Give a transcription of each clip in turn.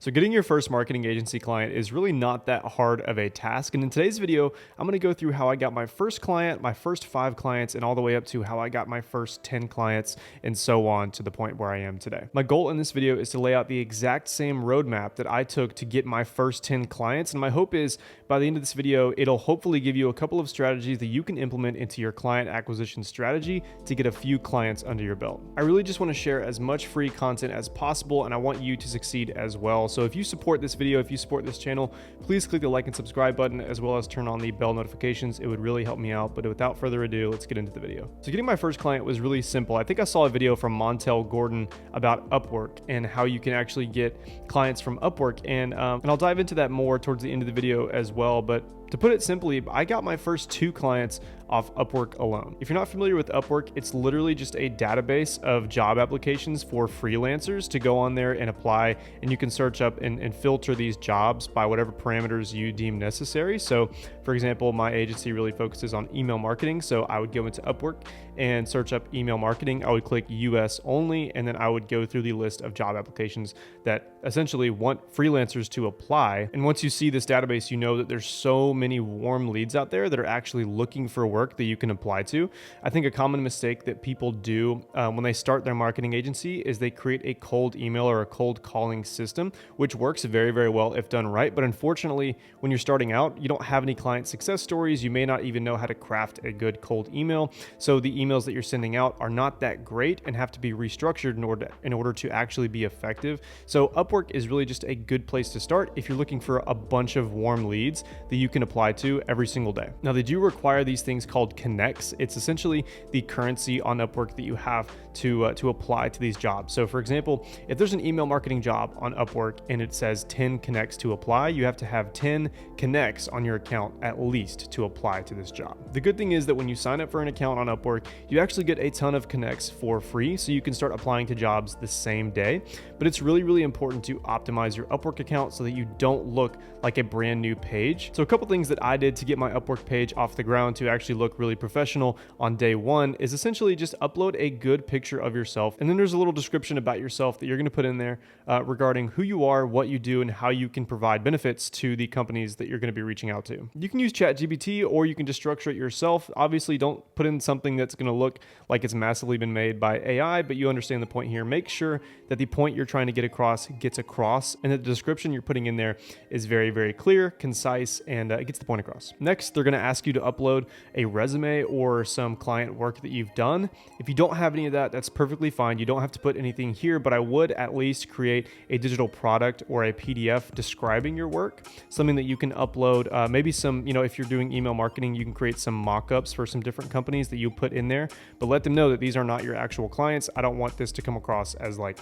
So getting your first marketing agency client is really not that hard of a task. And in today's video, I'm going to go through how I got my first client, my first 5 clients, and all the way up to how I got my first 10 clients and so on to the point where I am today. My goal in this video is to lay out the exact same roadmap that I took to get my first 10 clients. And my hope is by the end of this video, it'll hopefully give you a couple of strategies that you can implement into your client acquisition strategy to get a few clients under your belt. I really just want to share as much free content as possible, and I want you to succeed as well. So if you support this video, if you support this channel, please click the like and subscribe button as well as turn on the bell notifications. It would really help me out. But without further ado, let's get into the video. So getting my first client was really simple. I think I saw a video from Montel Gordon about Upwork and how you can actually get clients from Upwork. And I'll dive into that more towards the end of the video as well. But to put it simply, I got my first 2 clients off Upwork alone. If you're not familiar with Upwork, it's literally just a database of job applications for freelancers to go on there and apply, and you can search up and filter these jobs by whatever parameters you deem necessary. So for example, my agency really focuses on email marketing. So I would go into Upwork and search up email marketing. I would click US only, and then I would go through the list of job applications that essentially want freelancers to apply. And once you see this database, you know that there's so many warm leads out there that are actually looking for work that you can apply to. I think a common mistake that people do when they start their marketing agency is they create a cold email or a cold calling system, which works very, very well if done right. But unfortunately, when you're starting out, you don't have any client success stories. You may not even know how to craft a good cold email. So the emails that you're sending out are not that great and have to be restructured in order to actually be effective. So Upwork is really just a good place to start if you're looking for a bunch of warm leads that you can apply to every single day. Now, they do require these things called connects. It's essentially the currency on Upwork that you have to apply to these jobs. So for example, if there's an email marketing job on Upwork and it says 10 connects to apply, you have to have 10 connects on your account at least to apply to this job. The good thing is that when you sign up for an account on Upwork, you actually get a ton of connects for free, so you can start applying to jobs the same day. But it's really, really important to optimize your Upwork account so that you don't look like a brand new page. So a couple things that I did to get my Upwork page off the ground to actually look really professional on day one is essentially just upload a good picture of yourself. And then there's a little description about yourself that you're going to put in there regarding who you are, what you do, and how you can provide benefits to the companies that you're going to be reaching out to. You can use ChatGPT or you can just structure it yourself. Obviously, don't put in something that's going to look like it's massively been made by AI, but you understand the point here. Make sure that the point you're trying to get across gets across, and that the description you're putting in there is very, very clear, concise, and it gets the point across. Next, they're going to ask you to upload a resume or some client work that you've done. If you don't have any of that, that's perfectly fine. You don't have to put anything here, but I would at least create a digital product or a PDF describing your work, something that you can upload. Maybe some, if you're doing email marketing, you can create some mock-ups for some different companies that you put in there, but let them know that these are not your actual clients. I don't want this to come across as like,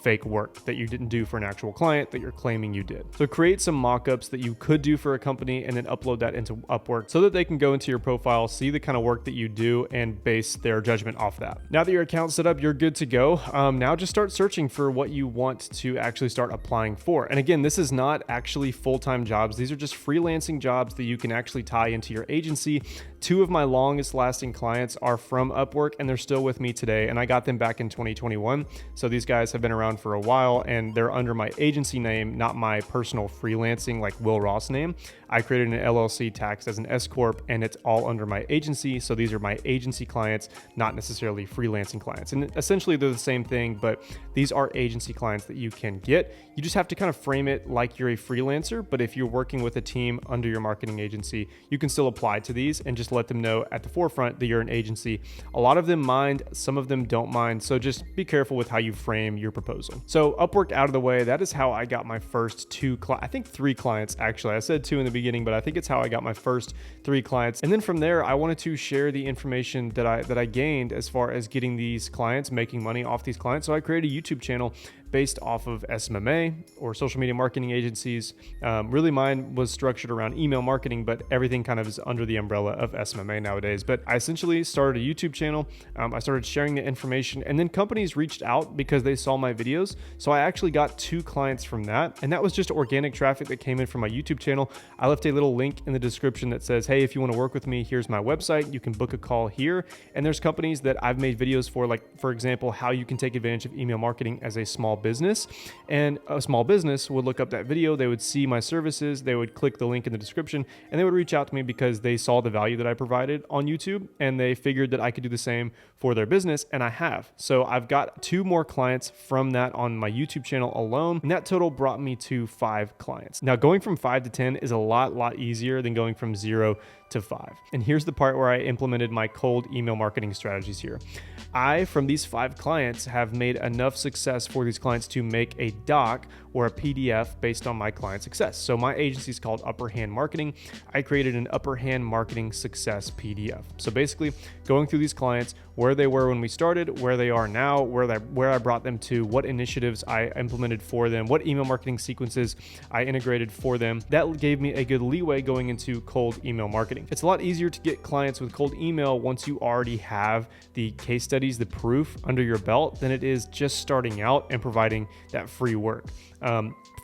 fake work that you didn't do for an actual client that you're claiming you did. So create some mock-ups that you could do for a company and then upload that into Upwork so that they can go into your profile, see the kind of work that you do, and base their judgment off that. Now that your account's set up, you're good to go. Now just start searching for what you want to actually start applying for. And again, this is not actually full-time jobs. These are just freelancing jobs that you can actually tie into your agency. 2 of my longest lasting clients are from Upwork, and they're still with me today. And I got them back in 2021. So these guys have been around for a while, and they're under my agency name, not my personal freelancing like Will Ross name. I created an LLC taxed as an S Corp, and it's all under my agency. So these are my agency clients, not necessarily freelancing clients. And essentially they're the same thing, but these are agency clients that you can get. You just have to kind of frame it like you're a freelancer, but if you're working with a team under your marketing agency, you can still apply to these and just let them know at the forefront that you're an agency. A lot of them mind, some of them don't mind. So just be careful with how you frame your proposal. So Upwork out of the way, that is how I got my first 3 clients actually. I said 2 in the beginning, but I think it's how I got my first 3 clients. And then from there, I wanted to share the information that I gained as far as getting these clients, making money off these clients. So I created a YouTube channel based off of SMMA or social media marketing agencies. Really mine was structured around email marketing, but everything kind of is under the umbrella of SMMA nowadays. But I essentially started a YouTube channel. I started sharing the information, and then companies reached out because they saw my videos. So I actually got 2 clients from that. And that was just organic traffic that came in from my YouTube channel. I left a little link in the description that says, hey, if you want to work with me, here's my website. You can book a call here. And there's companies that I've made videos for, like, for example, how you can take advantage of email marketing as a small business, and a small business would look up that video, they would see my services, they would click the link in the description, and they would reach out to me because they saw the value that I provided on YouTube, and they figured that I could do the same for their business, and I have. So I've got 2 more clients from that on my YouTube channel alone, and that total brought me to 5 clients. Now, going from 5 to 10 is a lot easier than going from 0 to 5. And here's the part where I implemented my cold email marketing strategies here. From these 5 clients, have made enough success for these clients to make a doc or a PDF based on my client success. So my agency is called Upper Hand Marketing. I created an Upper Hand Marketing Success PDF. So basically going through these clients, where they were when we started, where they are now, where I brought them to, what initiatives I implemented for them, what email marketing sequences I integrated for them. That gave me a good leeway going into cold email marketing. It's a lot easier to get clients with cold email once you already have the case studies, the proof under your belt, than it is just starting out and providing that free work.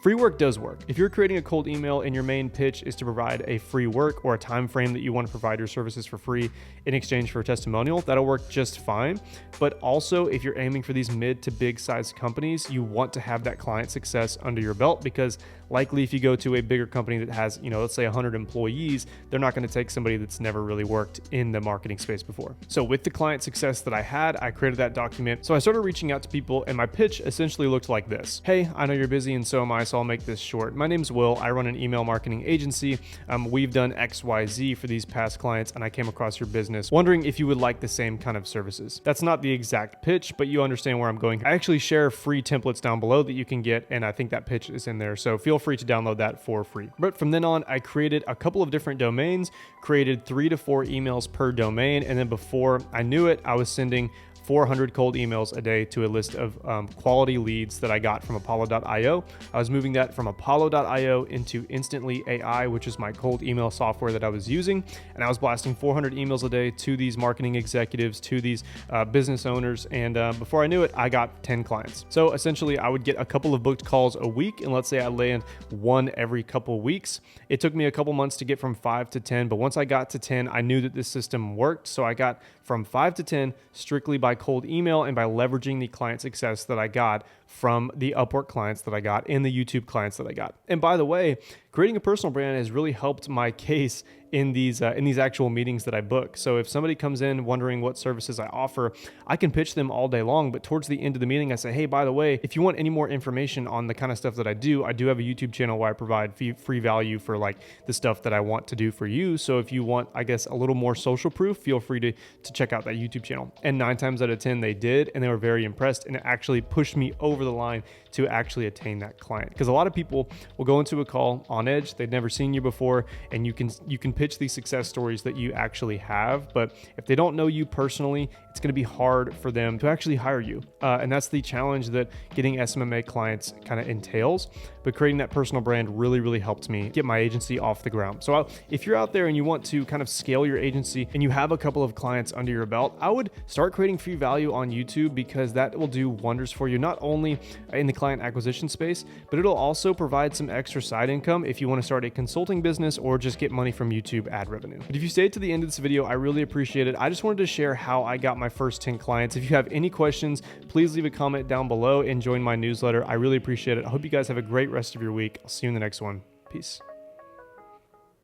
Free work does work. If you're creating a cold email and your main pitch is to provide a free work or a time frame that you want to provide your services for free in exchange for a testimonial, that'll work just fine. But also, if you're aiming for these mid to big size companies, you want to have that client success under your belt, because likely if you go to a bigger company that has, let's say 100 employees, they're not going to take somebody that's never really worked in the marketing space before. So with the client success that I had, I created that document. So I started reaching out to people, and my pitch essentially looked like this. Hey, I know you're busy and so am I, so I'll make this short. My name's Will. I run an email marketing agency. We've done XYZ for these past clients, and I came across your business, wondering if you would like the same kind of services. That's not the exact pitch, but you understand where I'm going. I actually share free templates down below that you can get, and I think that pitch is in there. So feel free to download that for free. But from then on, I created a couple of different domains, created 3 to 4 emails per domain, and then before I knew it, I was sending 400 cold emails a day to a list of quality leads that I got from Apollo.io. I was moving that from Apollo.io into Instantly AI, which is my cold email software that I was using. And I was blasting 400 emails a day to these marketing executives, to these business owners. And before I knew it, I got 10 clients. So essentially I would get a couple of booked calls a week. And let's say I land 1 every couple of weeks. It took me a couple months to get from 5 to 10. But once I got to 10, I knew that this system worked. So I got from 5 to 10 strictly by cold email and by leveraging the client success that I got from the Upwork clients that I got and the YouTube clients that I got. And by the way, creating a personal brand has really helped my case in these actual meetings that I book. So if somebody comes in wondering what services I offer, I can pitch them all day long, but towards the end of the meeting, I say, hey, by the way, if you want any more information on the kind of stuff that I do have a YouTube channel where I provide free value for like the stuff that I want to do for you. So if you want, I guess, a little more social proof, feel free to check out that YouTube channel. And 9 times out of 10, they did, and they were very impressed, and it actually pushed me over the line to actually attain that client. Because a lot of people will go into a call on edge, they've never seen you before, and you can pitch these success stories that you actually have, but if they don't know you personally, it's going to be hard for them to actually hire you. And that's the challenge that getting SMMA clients kind of entails. But creating that personal brand really helped me get my agency off the ground. So if you're out there and you want to kind of scale your agency and you have a couple of clients under your belt, I would start creating free value on YouTube, because that will do wonders for you, not only in the client acquisition space, but it'll also provide some extra side income if you want to start a consulting business or just get money from YouTube ad revenue. But if you stayed to the end of this video, I really appreciate it. I just wanted to share how I got my first 10 clients. If you have any questions, please leave a comment down below and join my newsletter. I really appreciate it. I hope you guys have a great rest of your week. I'll see you in the next one. Peace.